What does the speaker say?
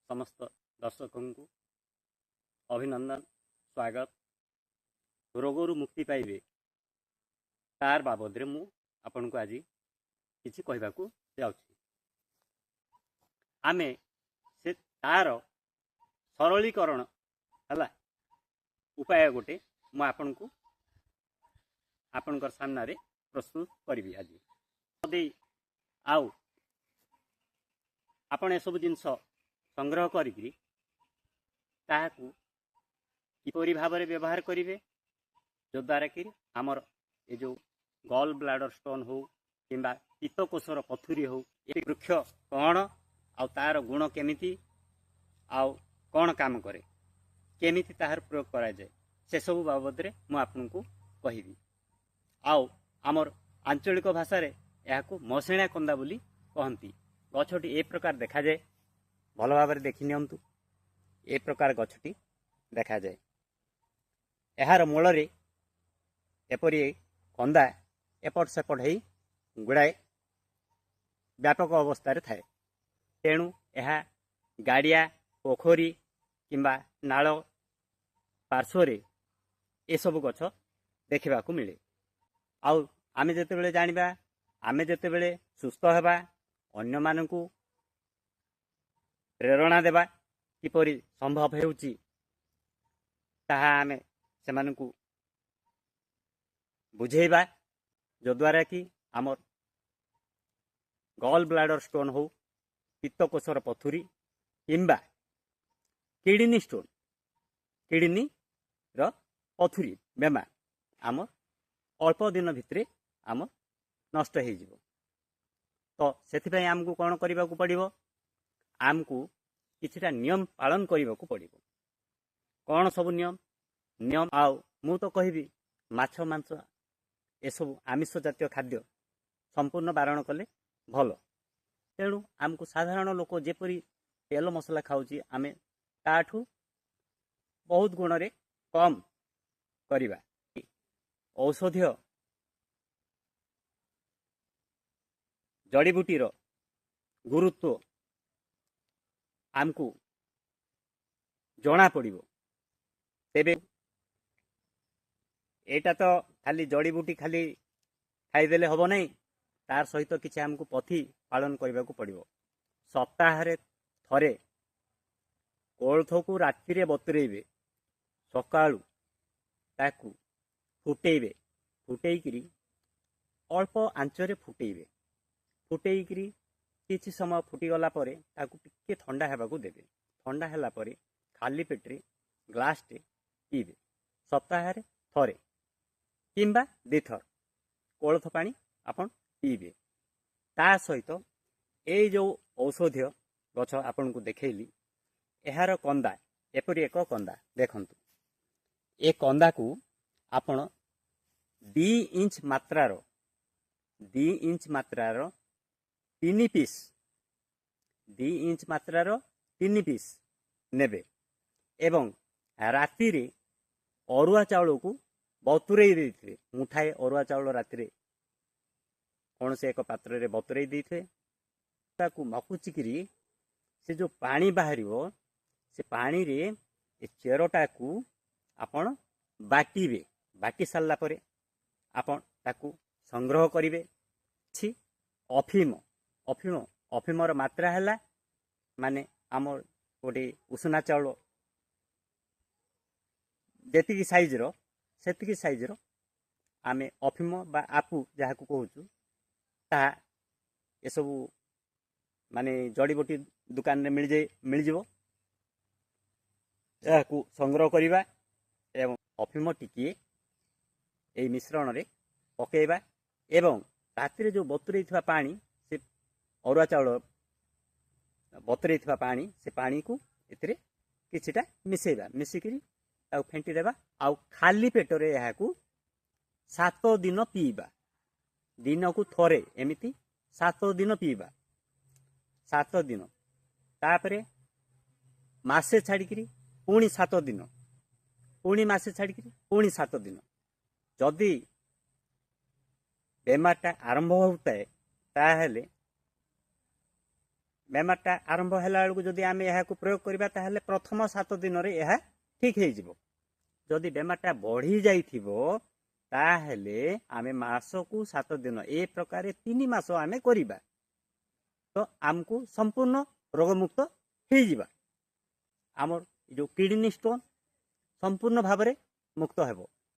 समस्त दर्शक को अभिनंदन स्वागत। रोगरू मुक्ति पाइबे तार बाबद मु आपन को आज किसी कहबा को जाउछि। आमे से तार सरलीकरण हला उपाय गोटे मु आपन को आपनकर सामना रे प्रस्तुत करिवि आज। आउ आपण ए सब जिनस संग्रह करी ताहाकू किपरि भाबरे व्यवहार करिवे जो द्वारा कि आमर ए जो गॉल ब्लाडर स्टोन हो किंबा पित्तकोशर पथुरी हो ए वृक्ष कौन आउ तार गुण केमिति आउ कौन काम करे केमिति ताहार प्रयोग करा जाए से सब बाबद रे मु आपनकू कहिबी। आउ आमर आंचलिक भाषा रे याकू मसेणा कंदा बोली कहंती। गछटी ए प्रकार देखा जाए, भल भाव देखि नियंतु। ए प्रकार गछटी देखा जाए। एहार मूल रे एपरि कंदा एपट सेपट हेई गुड़ाए व्यापक अवस्था रे थाए। तेणु एहा गाड़िया पोखरी किंबा नाल पार्श्व ए सब गछ देखा मिले। आउ आमे जेतेबेले जानिबा आमे जेतेबेले सुस्थ हेबा अन्य मानकू प्रेरणा देवा किपरि संभव हेउची ताहा आमे सेमानकू बुझेबा जो द्वारा कि आमर गॉल ब्लाडर स्टोन हो पित्तकोशर पथुरी किंबा किडनी स्टोन किडनी रो पथुरी बेमार आमर अल्प दिन भितरे आम नष्ट हो जिवो। तो सेथिपई आमको कौन करने को पड़िबो, आमको किछिटा नियम पालन करने को पड़िबो। कौन सब नियम आउ मु तो कहबी माछ मांस ए सब आमिष जातीय खाद्य संपूर्ण बारण कले भल। तेणु आमको साधारण लोक जेपरी तेल मसला खाऊची आमे ताठू बहुत गुण रे कम करिबा। औषधीय जड़ीबूटीर गुरुत्व आमको जना पड़िबो। तेबे एटा तो खाली जड़ीबूटी खाली खाईदेले हबो नहीं, तार सहित किछि आमको पथी पालन करबा को पड़िबो। सप्ताह रे थरे कोलथ को राति रे बतुरेइबे, सकाळू ताकू फुटेइबे, फुटेइकरी अल्प आंचरे फुटेइबे, फुटेइकरी किछि समय फुटीगला परे ताकू टिके ठंडा हेबाकू देबे। ठंडा हेला परे खाली पेटरे ग्लास टे पीबे। सप्ताह रे थरे किंबा दिथर कोलथ पानी आपन पीबे। ता सहित ए जो औषधीय गछ आपन को देखैली एहार कंदा एपरि एक कंदा देखंतु। ए कंदा को आपन 2 इंच मात्रार 3 पीस 2 इंच मात्रार 3 पीस नेबे एवं राति रे अरुआ चाउल को बतुरई देइथे। मुठाए अरुआ चाउल राति रे कौन से एक पात्र रे बतुरई देइथे। ताकू मकुचिकरी से जो पानी बाहरिबो से पानी रे ए चेरोटा को आपण बाटीबे। बाटी सारला परे आपण ताकू संग्रह करिवे। छि अफीम अफीम अफीमर मात्रा हैला माने आमर गोटे उसना चाउल जेतिकी साइज रो सेतिकी साइज रो आमे अफीम बा आपु जहाकू कहूचु ता ए सब माने जड़ीबूटी दुकान रे मिल जिवो। याकू संग्रह करिबा एवं अफीम टिकिए ए मिश्रण रे पकेइबा एवं राति रे जो बतुरई थिबा पानी से अरुआ चाउल बतुरई थिबा पानी से पानी को एतिरे किछिटा मिसेइबा। मिसिकरी ताऊ फेंटी देबा। आउ खाली पेटरे याकू 7 दिन पीबा। दिन को थोरे एमिति 7 दिन पीबा। 7 दिन तापरे मासे छाड़िकरी पुणी 7 दिन पुणी मासे छाड़िकरी पुणी 7 दिन जदि बेमारटा आरंभ होता है ताहले ବେମାରଟା ଆରମ୍ଭ ହେଲା ବେଳକୁ ଯଦି ଆମେ ଏହାକୁ ପ୍ରୟୋଗ କରିବା ତାହେଲେ ପ୍ରଥମ 7 ଦିନରେ ଏହା ଠିକ୍ ହେଇଯିବ। ଯଦି ବେମାରଟା ବଢ଼ି ଯାଇଥିବ ତାହେଲେ ଆମେ ମାସକୁ 7 ଦିନ ଏ ପ୍ରକାର 3 ମାସ ଆମେ କରିବା ତ ଆମକୁ ସମ୍ପୂର୍ଣ୍ଣ ରୋଗମୁକ୍ତ ହେଇଯିବା। ଆମର ଯେଉଁ କିଡନୀ ଷ୍ଟୋନ୍ ସମ୍ପୂର୍ଣ୍ଣ ଭାବରେ ମୁକ୍ତ ହେବ।